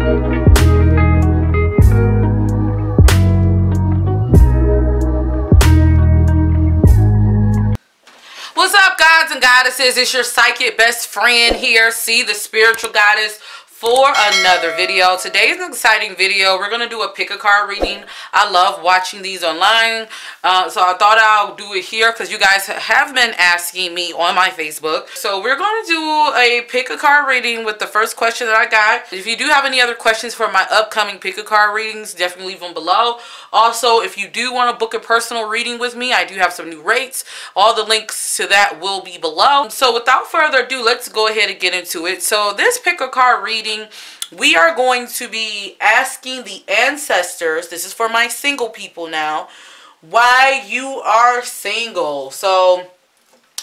What's up, gods and goddesses? It's your psychic best friend here, C, the spiritual goddess, for another video. Today's an exciting video. We're going to do a pick a card reading. I love watching these online, so I thought I'll do it here because you guys have been asking me on my Facebook. So we're going to do a pick a card reading with the first question that I got. If you do have any other questions for my upcoming pick a card readings, definitely leave them below. Also, if you do want to book a personal reading with me, I do have some new rates. All the links to that will be below. So without further ado, let's go ahead and get into it. So this pick a card reading, we are going to be asking the ancestors, this is for my single people now, why you are single. So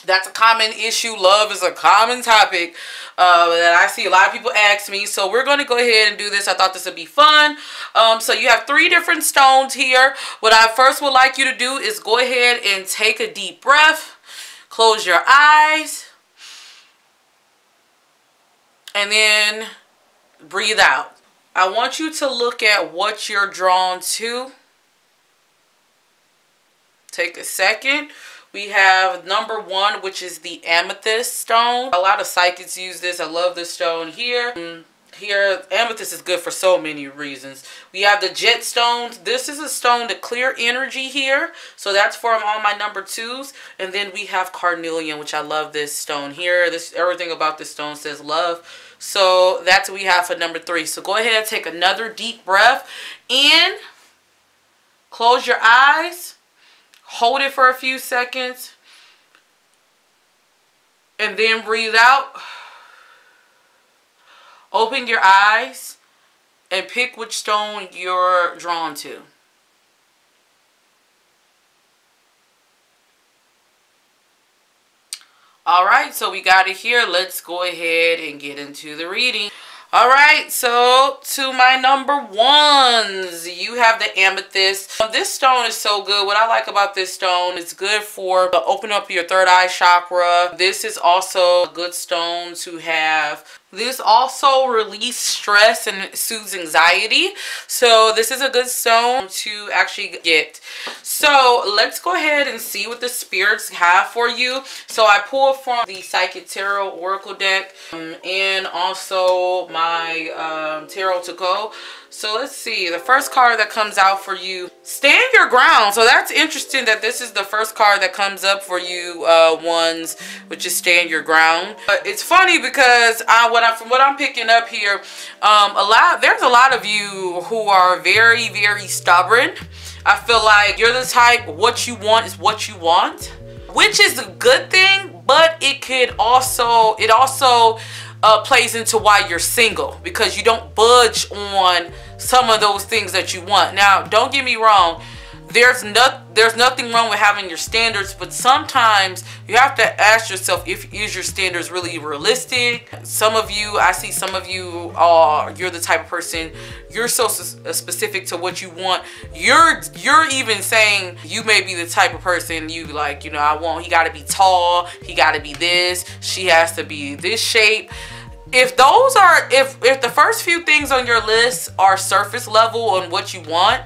that's a common issue. Love is a common topic that I see a lot of people ask me. So we're going to go ahead and do this. I thought this would be fun. So you have 3 different stones here. What I first would like you to do is go ahead and take a deep breath. Close your eyes. And then breathe out. I want you to look at what you're drawn to. Take a second. We have number 1, which is the amethyst stone. A lot of psychics use this. I love this stone here. Here, amethyst is good for so many reasons. We have the jet stones. This is a stone to clear energy here. So that's for all my number 2s. And then we have carnelian, which I love this stone here. Everything about this stone says love. So that's what we have for number 3. So go ahead and take another deep breath in. Close your eyes. Hold it for a few seconds. And then breathe out. Open your eyes and pick which stone you're drawn to. Alright, so we got it here. Let's go ahead and get into the reading. Alright, so to my number 1s, you have the amethyst. This stone is so good. What I like about this stone, it's good for open up your third eye chakra. This is also a good stone to have. This also releases stress and soothes anxiety. So this is a good stone to actually get. So let's go ahead and see what the spirits have for you. So I pulled from the Psychic Tarot Oracle deck and also my Tarot to Go. So let's see, the first card that comes out for you, stand your ground. So that's interesting that this is the first card that comes up for you ones, which is stand your ground. It's funny because from what I'm picking up here, there's a lot of you who are very, very stubborn. I feel like you're the type, what you want is what you want, which is a good thing, but it also plays into why you're single, because you don't budge on some of those things that you want. Now, don't get me wrong, there's nothing wrong with having your standards, but sometimes you have to ask yourself, is your standards really realistic? Some of you, I see some of you you're the type of person, you're so specific to what you want. You're even saying you may be the type of person you like, you know, he got to be tall, he got to be this, she has to be this shape. If the first few things on your list are surface level on what you want,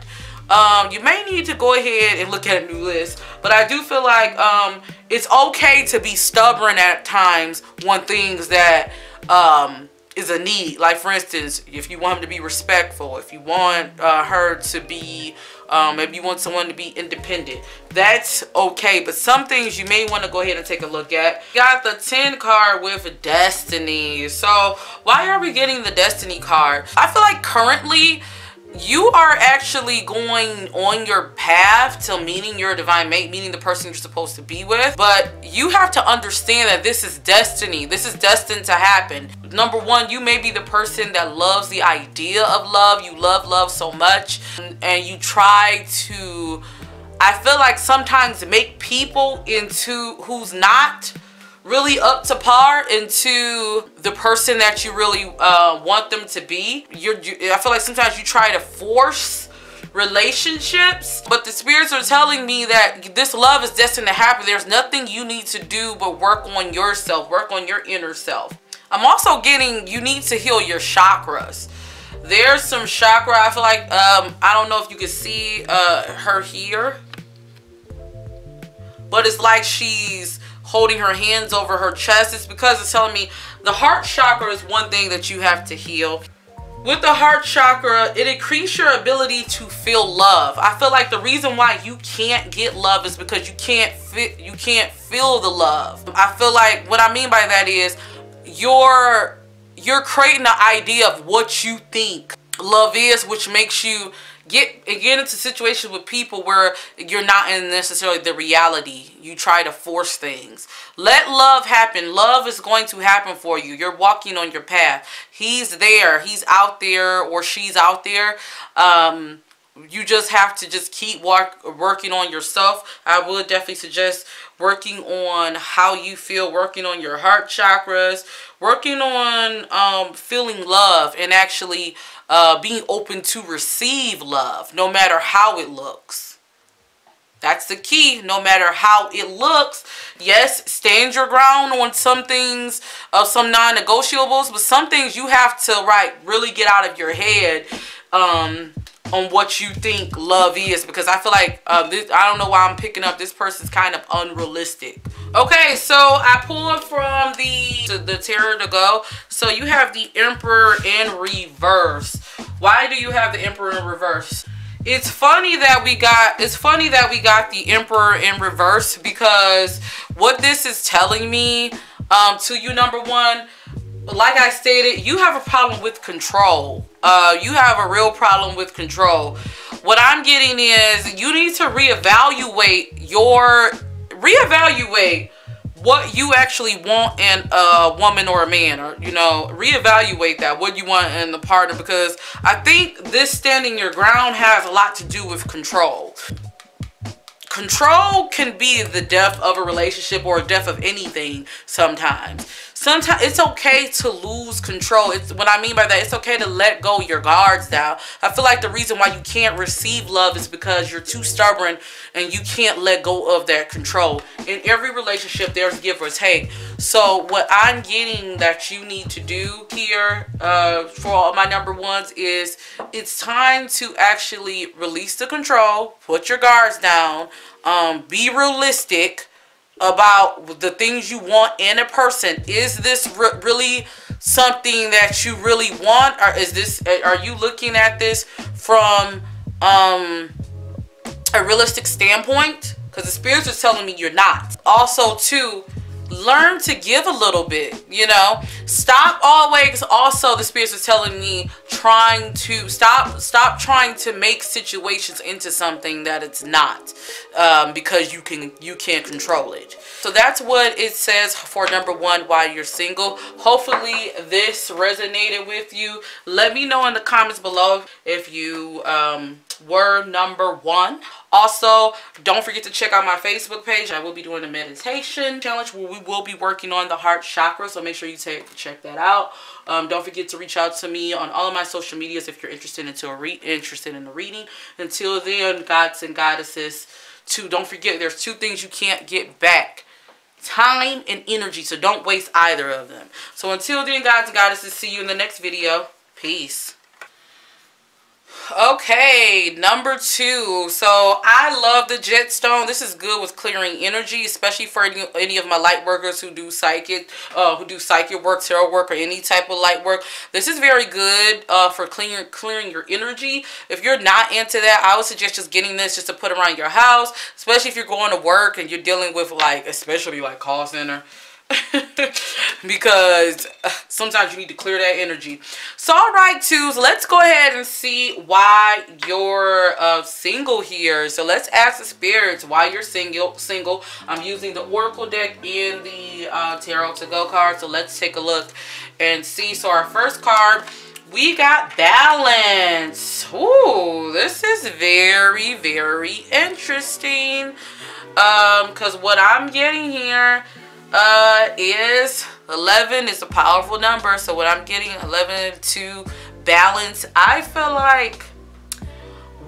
you may need to go ahead and look at a new list. But I do feel like it's okay to be stubborn at times on things that is a need. Like, for instance, if you want him to be respectful, if you want her to be, maybe you want someone to be independent, that's okay. But some things you may want to go ahead and take a look at. Got the 10 card with destiny. So why are we getting the destiny card? I feel like currently you are actually going on your path to meeting your divine mate, meeting the person you're supposed to be with. But you have to understand that this is destiny. This is destined to happen. Number 1, you may be the person that loves the idea of love. You love love so much, and you try to, I feel like, sometimes make people into who's not really up to par into the person that you really want them to be. I feel like sometimes you try to force relationships, but the spirits are telling me that this love is destined to happen. There's nothing you need to do but work on yourself, work on your inner self. I'm also getting you need to heal your chakras. There's some chakra. I feel like, I don't know if you can see her here, but it's like she's holding her hands over her chest. It's because it's telling me the heart chakra is one thing that you have to heal. With the heart chakra, it increases your ability to feel love. I feel like the reason why you can't get love is because you can't feel the love. I feel like what I mean by that is you're creating the idea of what you think love is, which makes you get into situations with people where you're not in necessarily the reality. You try to force things. Let love happen. Love is going to happen for you. You're walking on your path. He's there. He's out there, or she's out there. You just have to just keep working on yourself. I would definitely suggest working on how you feel, working on your heart chakras, working on feeling love, and actually being open to receive love, no matter how it looks. That's the key. No matter how it looks. Yes, stand your ground on some things, some non-negotiables, but some things you have to really get out of your head on what you think love is, because I feel like I don't know why I'm picking up this person's kind of unrealistic. Okay, so I pulled from the tarot to go. So you have the Emperor in reverse. Why do you have the Emperor in reverse? It's funny that we got the Emperor in reverse, because what this is telling me to you, number one, like I stated, you have a problem with control. You have a real problem with control. What I'm getting is you need to reevaluate what you actually want in a woman or a man, or reevaluate that, what you want in the partner, because I think this standing your ground has a lot to do with control. Control can be the death of a relationship or death of anything sometimes. Sometimes it's okay to lose control. What I mean by that, it's okay to let go your guards down. I feel like the reason why you can't receive love is because you're too stubborn and you can't let go of that control. In every relationship, there's give or take. So what I'm getting that you need to do here for all my number ones is it's time to actually release the control, put your guards down, be realistic about the things you want in a person. Is this really something that you really want, or are you looking at this from a realistic standpoint? Because the spirits are telling me you're not. Also, too, learn to give a little bit, stop always. Also, the spirits are telling me stop trying to make situations into something that it's not, because you can't control it. So that's what it says for number one, while you're single. Hopefully this resonated with you. Let me know in the comments below if you were number one. Also, don't forget to check out my Facebook page. I will be doing a meditation challenge where we will be working on the heart chakra, so make sure you check that out. Don't forget to reach out to me on all of my social medias if you're interested in the reading. Until then, gods and goddesses, don't forget there's two things you can't get back: time and energy. So don't waste either of them. So until then, gods and goddesses, see you in the next video. Peace. Okay, number two. So I love the Jetstone. This is good with clearing energy, especially for any of my light workers who do psychic work, tarot work, or any type of light work. This is very good for clearing your energy. If you're not into that, I would suggest just getting this just to put around your house, especially if you're going to work and you're dealing with especially call center. Because sometimes you need to clear that energy. So alright, twos, let's go ahead and see why you're single here. So let's ask the spirits why you're single. I'm using the Oracle deck and the Tarot to Go card. So let's take a look and see. So our first card, we got balance. Ooh, this is very, very interesting. Because what I'm getting here is 11 is a powerful number. So what I'm getting, 11 to balance. I feel like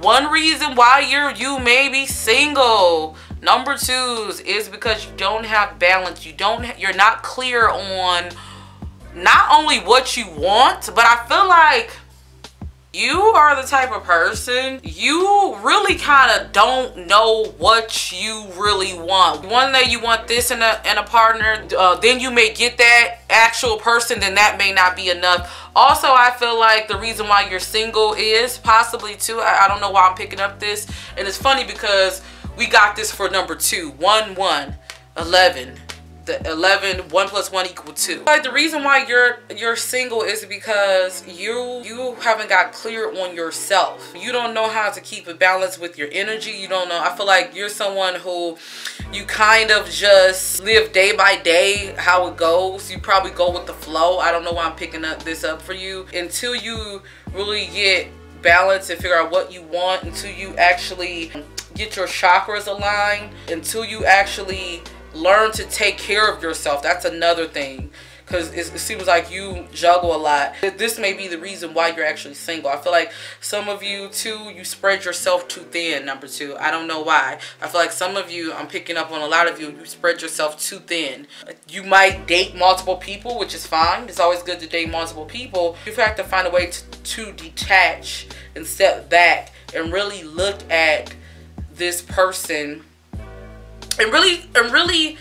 one reason why you may be single, number twos, is because you don't have balance. You're not clear on not only what you want, but I feel like You are the type of person, you really kind of don't know what you really want. One day you want this in a partner, then you may get that actual person, then that may not be enough. Also, I feel like the reason why you're single is possibly too, I don't know why I'm picking up this, and it's funny because we got this for number 2, 1, 1, 11. The 11, 1 plus 1 equal 2. Like the reason why you're single is because you haven't got clear on yourself. You don't know how to keep a balance with your energy. You don't know. I feel like you're someone who you kind of just live day by day how it goes. You probably go with the flow. I don't know why I'm picking this up for you. Until you really get balance and figure out what you want, until you actually get your chakras aligned, until you actually learn to take care of yourself. That's another thing, because it seems like you juggle a lot. This may be the reason why you're actually single. I feel like some of you too, you spread yourself too thin, number 2. I don't know why. I feel like some of you, I'm picking up on a lot of you, you spread yourself too thin. You might date multiple people, which is fine. It's always good to date multiple people. You have to find a way to detach and step back and really look at this person and really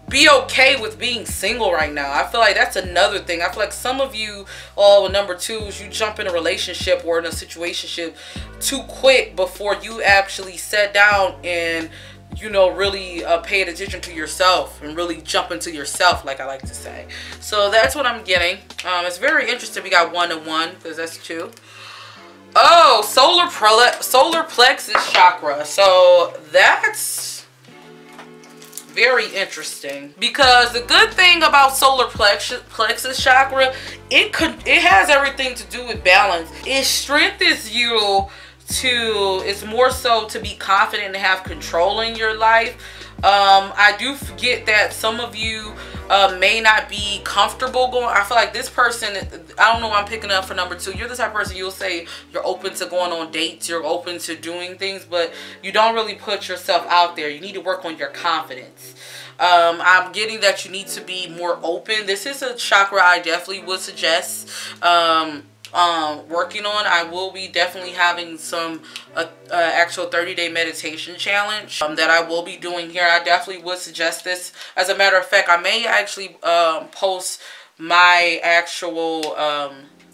be okay with being single right now. I feel like that's another thing. I feel like some of you, number 2s, you jump in a relationship or in a situationship too quick before you actually sat down and, you know, really paid attention to yourself and really jump into yourself, like I like to say. So that's what I'm getting. It's very interesting. We got 1 and 1 because that's 2. Oh, solar plexus chakra. So that's very interesting, because the good thing about solar plexus chakra, it has everything to do with balance. It strengthens you to, it's more so to be confident and have control in your life. I do forget that some of you may not be comfortable going. I feel like this person, I don't know why I'm picking up for number 2. You're the type of person, you'll say you're open to going on dates, you're open to doing things, but you don't really put yourself out there. You need to work on your confidence. I'm getting that you need to be more open. This is a chakra I definitely would suggest working on. I will be definitely having some actual 30-day meditation challenge that I will be doing here. I definitely would suggest this. As a matter of fact, I may actually post my actual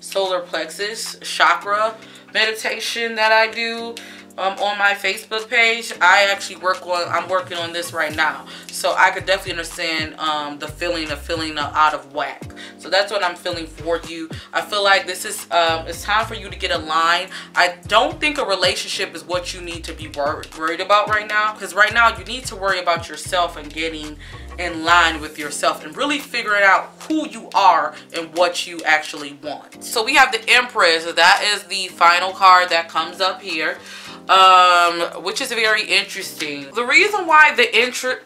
solar plexus chakra meditation that I do on my Facebook page. I'm working on this right now, so I could definitely understand the feeling of feeling out of whack. So that's what I'm feeling for you. I feel like this is it's time for you to get aligned. I don't think a relationship is what you need to be worried about right now, because right now you need to worry about yourself and getting in line with yourself and really figuring out who you are and what you actually want. So we have the Empress. That is the final card that comes up here, which is very interesting. The reason why the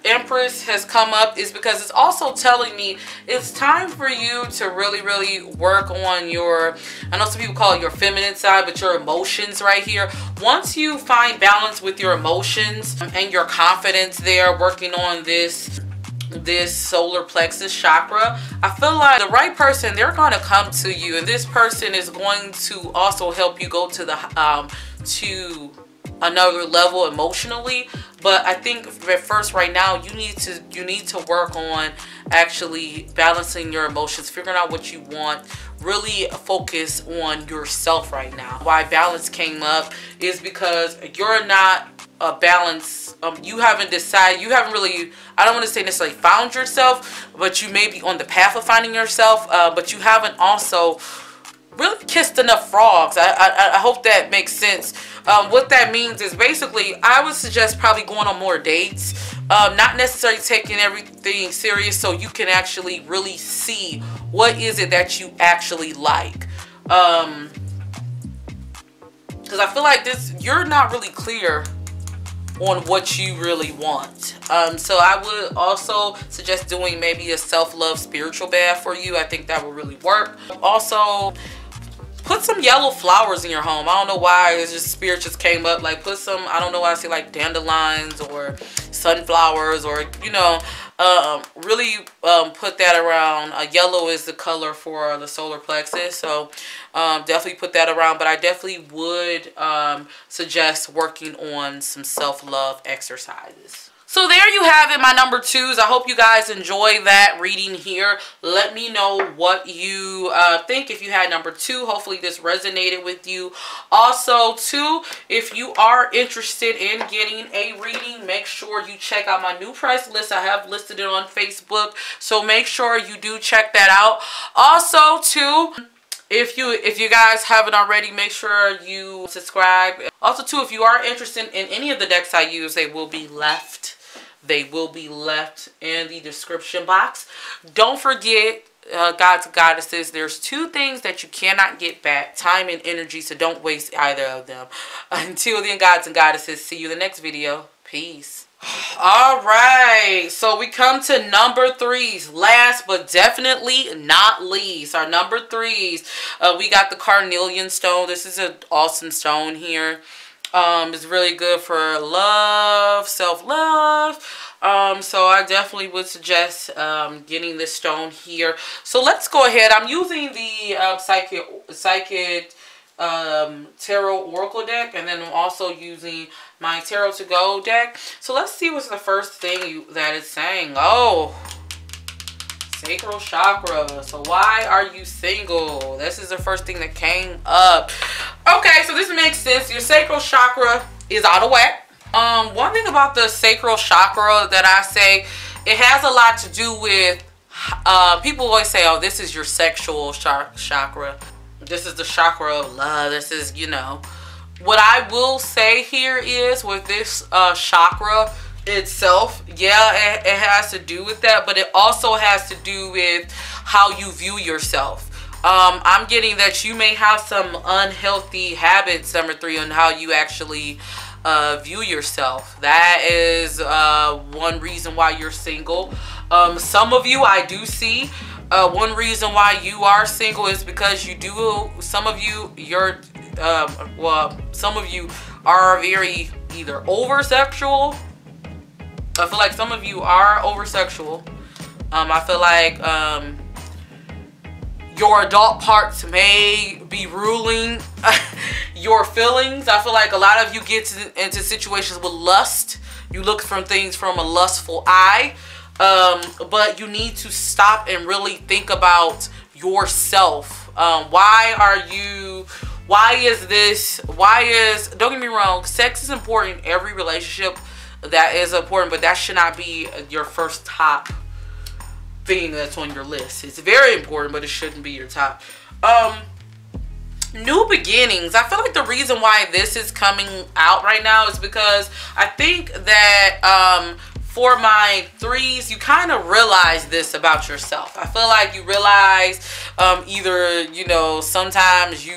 Empress has come up is because it's also telling me it's time for you to really work on your, I know some people call it your feminine side, but your emotions right here. Once you find balance with your emotions and your confidence there, working on this solar plexus chakra, I feel like the right person, they're going to come to you, and this person is going to also help you go to the to another level emotionally. But I think at first right now you need to work on actually balancing your emotions, figuring out what you want, really focus on yourself right now. Why balance came up is because you're not a balance, you haven't decided, you haven't really, I don't want to say necessarily found yourself, but you may be on the path of finding yourself, but you haven't also really kissed enough frogs. I hope that makes sense. What that means is basically, I would suggest probably going on more dates, not necessarily taking everything serious, so you can actually really see what is it that you actually like. Because I feel like you're not really clear on what you really want. So I would also suggest doing maybe a self-love spiritual bath for you. I think that will really work. Also, put some yellow flowers in your home. I don't know why, it's just spirit just came up. Like put some, I don't know why I say like dandelions or sunflowers, or you know, really put that around. Yellow is the color for the solar plexus, so definitely put that around. But I definitely would suggest working on some self-love exercises. So there you have it, my number 2s. I hope you guys enjoy that reading here. Let me know what you think if you had number 2. Hopefully this resonated with you. Also, too, if you are interested in getting a reading, make sure you check out my new price list. I have listed it on Facebook, so make sure you do check that out. Also, too, if you guys haven't already, make sure you subscribe. Also, too, if you are interested in any of the decks I use, they will be left in the description box. Don't forget, gods and goddesses, there's 2 things that you cannot get back: time and energy, so don't waste either of them. Until then, gods and goddesses, see you in the next video. Peace. Alright, so we come to number 3s. Last but definitely not least, our number 3s. We got the Carnelian stone. This is an awesome stone here. It's really good for love, self-love. So I definitely would suggest getting this stone here. So let's go ahead. I'm using the Psychic Tarot Oracle deck, and then I'm also using my Tarot to Go deck. So let's see what's the first thing that it's saying. Oh, sacral chakra. So why are you single? This is the first thing that came up. Okay, so this makes sense. Your sacral chakra is out of whack. One thing about the sacral chakra that I say, it has a lot to do with, people always say, oh, this is your sexual chakra. This is the chakra of love. This is, you know. What I will say here is with this chakra itself, yeah, it has to do with that, but it also has to do with how you view yourself. I'm getting that you may have some unhealthy habits, number 3, on how you actually view yourself. That is one reason why you're single. Some of you, I do see, one reason why you are single is because you do, some of you, some of you are very either over-sexual. I feel like some of you are over-sexual. I feel like your adult parts may be ruling your feelings. I feel like a lot of you get into situations with lust. You look for things from a lustful eye. But you need to stop and really think about yourself. Why is this, don't get me wrong, sex is important in every relationship. That is important, but that should not be your first top thing that's on your list. It's very important, but it shouldn't be your top. New beginnings. I feel like the reason why this is coming out right now is because I think that for my 3s, you kind of realize this about yourself. I feel like you realize either, you know, sometimes you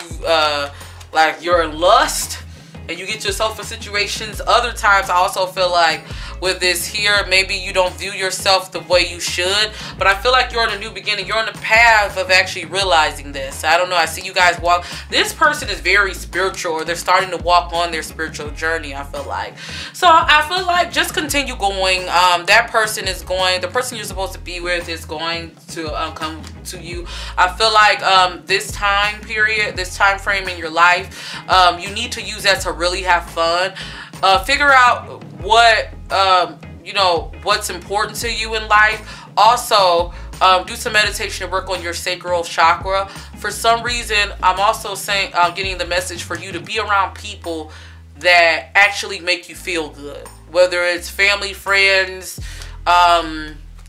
like you're in lust and you get yourself in situations. Other times I also feel like with this here, maybe you don't view yourself the way you should, but I feel like you're in a new beginning. You're on the path of actually realizing this. I don't know, I see you guys walk. This person is very spiritual, or they're starting to walk on their spiritual journey, I feel like. So I feel like just continue going. That person is going, the person you're supposed to be with is going to come to you. I feel like this time period, this time frame in your life, you need to use that to really have fun. Figure out what you know, what's important to you in life. Also, do some meditation and work on your sacral chakra. For some reason, I'm also saying, getting the message for you to be around people that actually make you feel good, whether it's family, friends,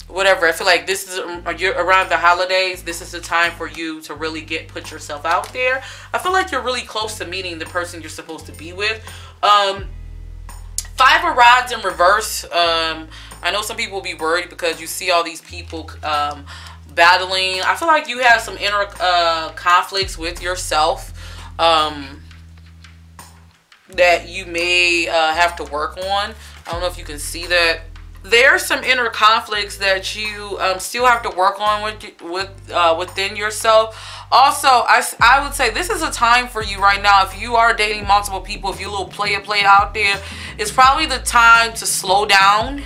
whatever. I feel like this is around the holidays. This is the time for you to really put yourself out there. I feel like you're really close to meeting the person you're supposed to be with. 5 of Rods in reverse. I know some people will be worried because you see all these people battling. I feel like you have some inner conflicts with yourself that you may have to work on. I don't know if you can see that. There's some inner conflicts that you still have to work on within yourself. Also, I would say this is a time for you right now. If you are dating multiple people, if you're a little play out there, it's probably the time to slow down.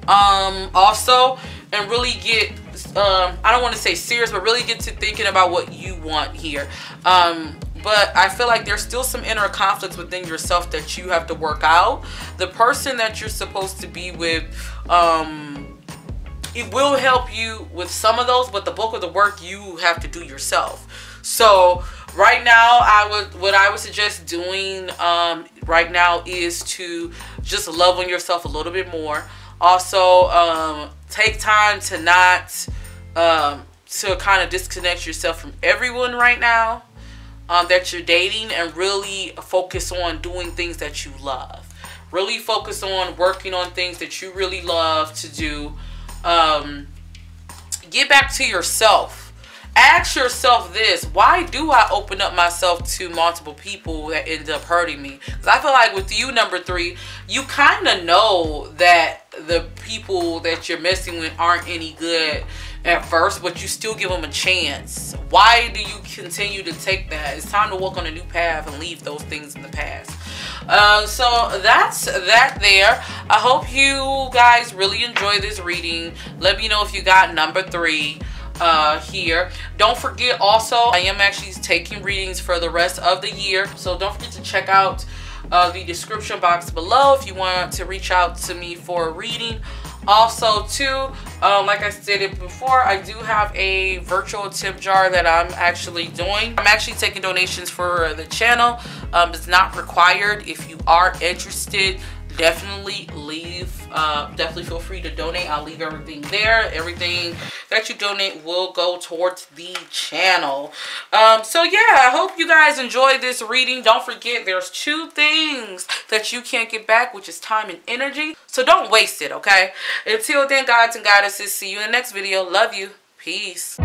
also, and really get I don't want to say serious, but really get to thinking about what you want here. But I feel like there's still some inner conflicts within yourself that you have to work out. The person that you're supposed to be with, it will help you with some of those, but the bulk of the work you have to do yourself. So right now, what I would suggest doing right now is to just love on yourself a little bit more. Also, take time to not to kind of disconnect yourself from everyone right now that you're dating, and really focus on doing things that you love. Really focus on working on things that you really love to do. Get back to yourself. Ask yourself this: why do I open up myself to multiple people that end up hurting me? Because I feel like with you, number 3, you kind of know that the people that you're messing with aren't any good at first, but you still give them a chance. Why do you continue to take that? It's time to walk on a new path and leave those things in the past. So that's that there. I hope you guys really enjoy this reading. Let me know if you got number 3 here. Don't forget also, I am actually taking readings for the rest of the year, so don't forget to check out the description box below if you want to reach out to me for a reading. Also too, like I stated before, I do have a virtual tip jar that I'm actually doing. I'm actually taking donations for the channel. It's not required. If you are interested, definitely definitely feel free to donate. I'll leave everything there. Everything that you donate will go towards the channel. So yeah, I hope you guys enjoyed this reading. Don't forget, there's 2 things that you can't get back, which is time and energy. So don't waste it, okay? Until then, gods and goddesses, see you in the next video. Love you. Peace.